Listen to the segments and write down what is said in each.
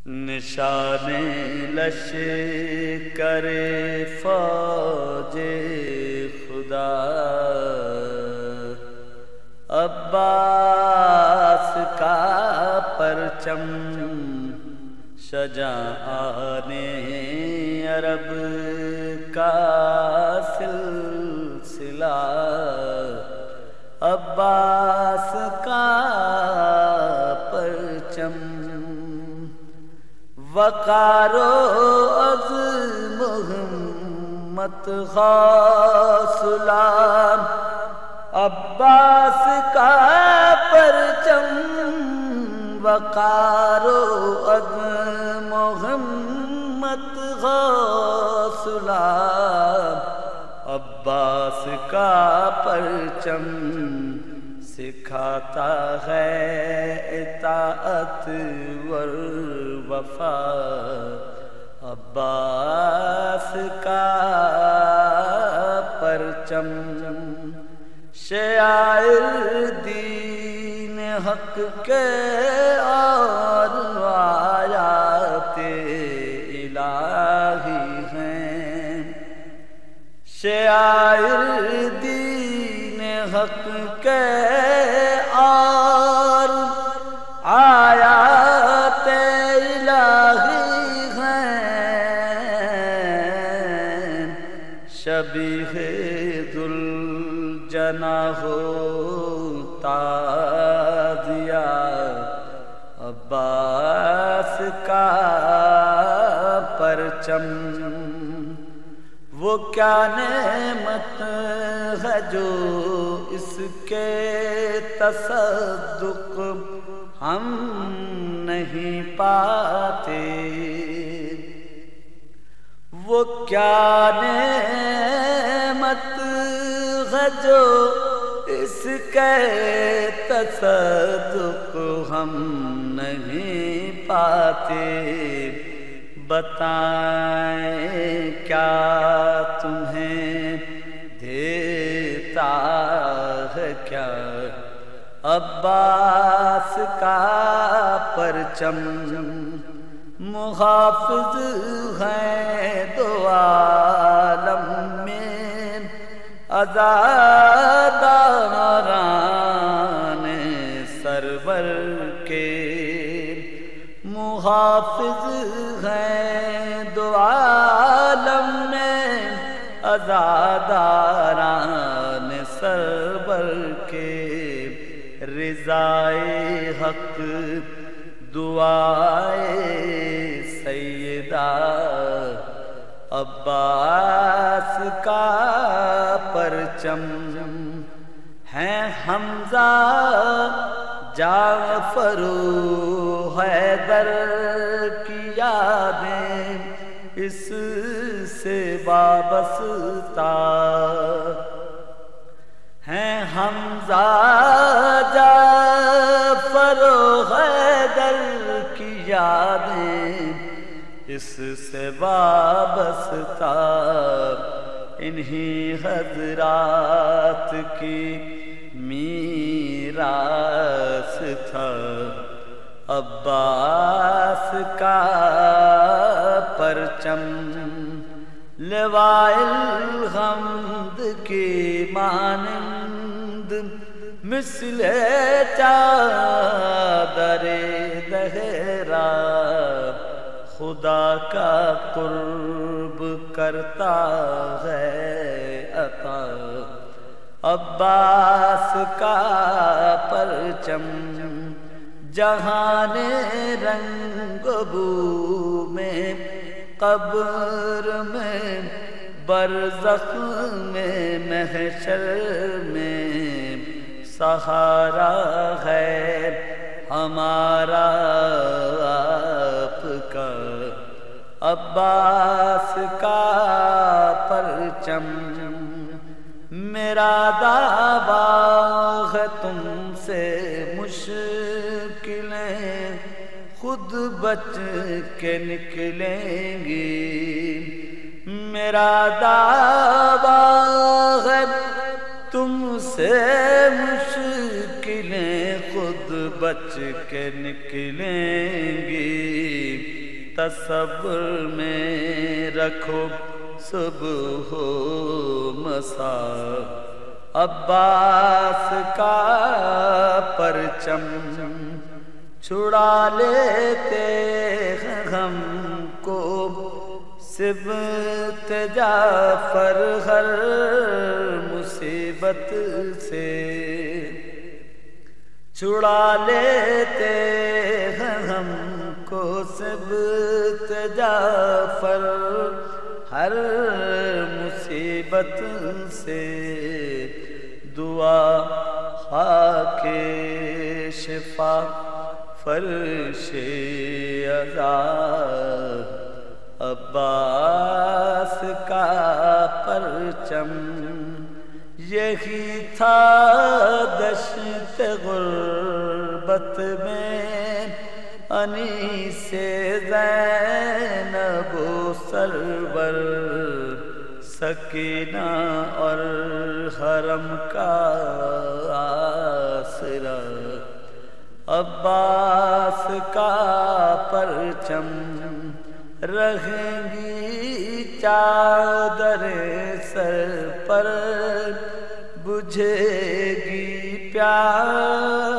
نشان لشکر فوج خدا عباس کا پرچم شجاعان عرب کا سلسلہ عباس کا پرچم وقار و عظم ہمت حوصلہ عباس کا پرچم وقار و عظم ہمت حوصلہ عباس کا پرچم سکھاتا ہے اطاعت وفا عباس کا پرچم شاعر دین حق کے اور آیات الہی ہیں شاعر دین حق کے اور آیات الہی ہیں شبیہ ذوالجناح تازیہ عباس کا پرچم وہ کیا نعمت ہے جو اس کے تصدق ہم نہیں پاتے وہ کیا نعمت ہے جو اس کے تصدق ہم نہیں پاتے بتائیں کیا تمہیں دیتا ہے کیا عباس کا پرچم محافظ ہیں دو عالم میں عزاداران سرور کے محافظ ہیں دو عالم میں عزاداران سرور کے رضائے حق دعائے سیدہ عباس کا پرچم ہیں حمزہ جعفر و حیدر کی یادیں اس سے وابستہ ہیں حمزہ جعفر و حیدر کی یادیں اس سے وابستہ انہی حضرات کی میراث تھا عباس کا پرچم لوائے الحمد کی مانند مثل چادر دہرا خدا کا قرب کرتا ہے عطا عباس کا پرچم جہان رنگ بو میں قبر میں برزخ میں محشر میں سہارا ہے ہمارا آپ کا عباس کا پرچم میرا دعویٰ ہے تم سے مشکلیں خود بچ کے نکلیں گی میرا دعویٰ ہے تم سے مشکلیں خود بچ کے نکلیں گی تصور میں رکھو صبح و مساء، عباس کا پرچم چھڑا لیتے ہم کو سبط جعفر ہر مصیبت سے، چھڑا لیتے ہم کو سبط جعفر ہر مصیبت سے، دعا خاک شفا فرش عزا، عباس کا پرچم یہی تھا دشت غربت میں انیس زینب و سرور، سکینہ اور حرم کا آسرا، عباس کا پرچم رہیں گی چادر سر پر، بجھے گی پیاس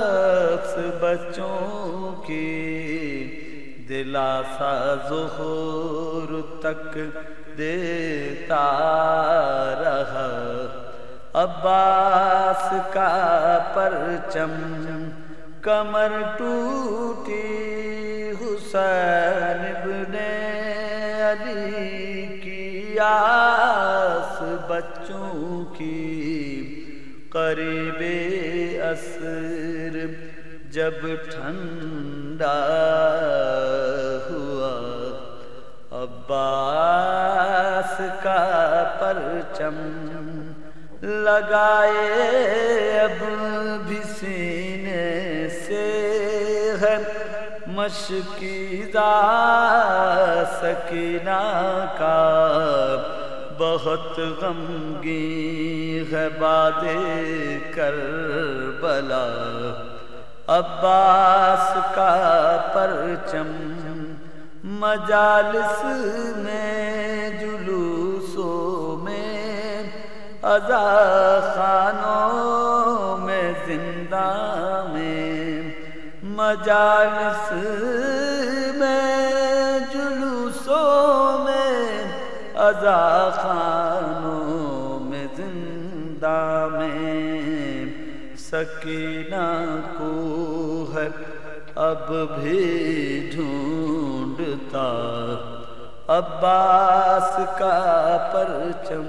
بچوں کی، دلاسا ظہور تک دیتا رہا، عباس کا پرچم، کمر ٹوٹی حسین ابن علی کی آس بچوں کی، قریب عصر جب ٹھنڈا ہوا، عباس کا پرچم لگائے اب بھی سینے سے ہے مشکیزہ سکینہ کا، بہت غمگین ہے باد کربلا، عباس کا پرچم مجالس میں جلوسوں میں عزا خانوں میں زندہ میں، مجالس میں جلوسوں میں عزا خانوں میں زندہ میں، سکینہ کو ہے اب بھی ڈھونڈتا عباس کا پرچم۔